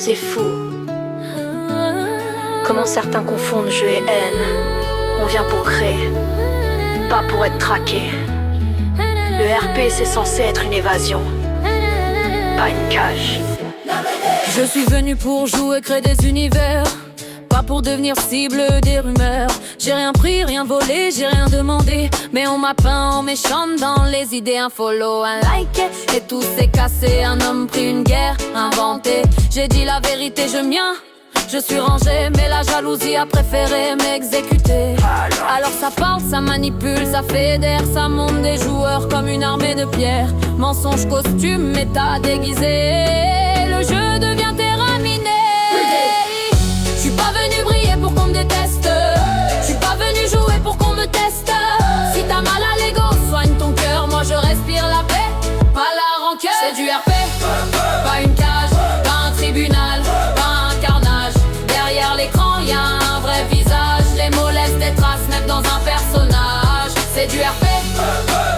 C'est fou. Comment certains confondent jeu et haine. On vient pour créer, pas pour être traqué. Le RP c'est censé être une évasion, pas une cage. Je suis venu pour jouer, créer des univers, pas pour devenir cible des rumeurs. J'ai rien pris, rien volé, j'ai rien demandé, mais on m'a peint en méchante dans les idées. Un follow, un like, et tout s'est cassé. Un homme pris une guerre inventée. J'ai dit la vérité, je mien. Je suis rangé, mais la jalousie a préféré m'exécuter. Alors ça parle, ça manipule, ça fédère, ça monte des joueurs comme une armée de pierres. Mensonge, costume, méta déguisé, le jeu devient terminé. Je suis pas venu briller pour qu'on me déteste. Je suis pas venu jouer pour qu'on me teste. Si t'as mal à l'ego, soigne ton cœur. Moi je respire la paix, pas la rancœur. C'est du RP, pas une cage, pas un tribunal, pas un carnage. Derrière l'écran y'a un vrai visage. Les mots laissent des traces même dans un personnage. C'est du RP,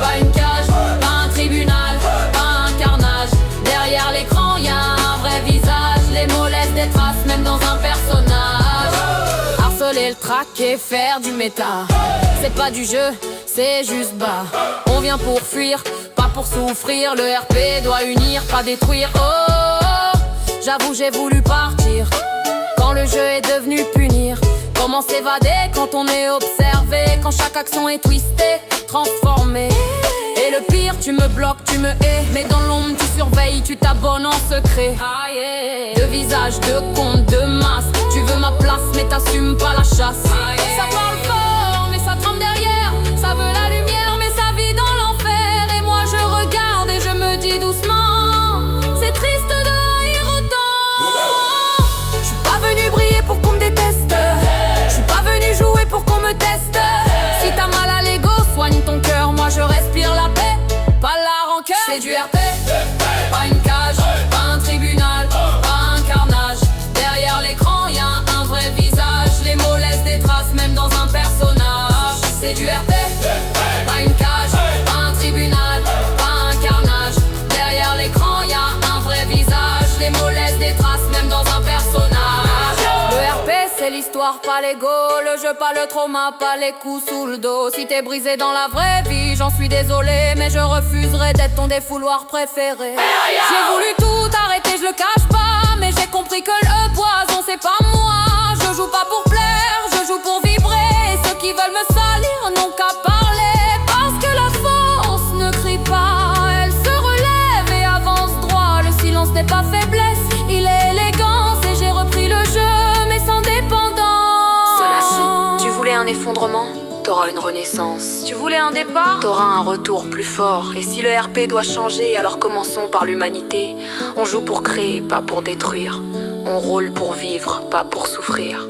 pas une cage, pas un tribunal, pas un carnage. Derrière l'écran y'a un vrai visage. Les mots laissent des traces même dans un personnage. Harceler le traquer, faire du méta, c'est pas du jeu, c'est juste bas. On vient pour fuir, pas pour souffrir. Le RP doit unir, pas détruire. Oh, j'avoue j'ai voulu partir quand le jeu est devenu punir. Comment s'évader quand on est observé, quand chaque action est twistée, transformée. Et le pire, tu me bloques, tu me hais, mais dans l'ombre tu surveilles, tu t'abonnes en secret. De visage, de compte, de masque. Tu veux ma place mais t'assumes pas la chasse. Ça parle fort mais ça tremble derrière. Ça veut la lumière mais ça vit dans l'enfer. Et moi je regarde et je me dis doucement, c'est triste de haïr autant. Je suis pas venu briller pour qu'on me déteste. Je suis pas venu jouer pour qu'on me teste. Si t'as mal à l'ego, soigne ton cœur. Moi je respire la paix, pas la rancœur. C'est du RP, pas une cage, pas un tribunal, pas un carnage. Derrière l'écran y'a un vrai visage. Les mots laissent des traces même dans un personnage. C'est du RP, pas une cage, pas un tribunal, pas un carnage. Derrière l'écran y'a un vrai visage. Les mots laissent des traces même dans un personnage. Le RP c'est l'histoire, pas l'ego. Le jeu, pas le trauma, pas les coups sous le dos. Si t'es brisé dans la vraie vie, j'en suis désolé, mais je refuserai d'être ton défouloir préféré. J'ai voulu tout arrêter, je le cache pas, mais j'ai compris que le poison c'est pas moi. Je joue pas pour plaire, je joue pour vibrer. Et ceux qui veulent me salir n'ont qu'à parler, parce que la force ne crie pas, elle se relève et avance droit. Le silence n'est pas faiblesse, il est élégance. Et j'ai repris le jeu mais sans dépendance. Tu voulais un effondrement, t'auras une renaissance. Tu voulais un départ, t'auras un retour plus fort. Et si le RP doit changer, alors commençons par l'humanité. On joue pour créer, pas pour détruire. On roule pour vivre, pas pour souffrir.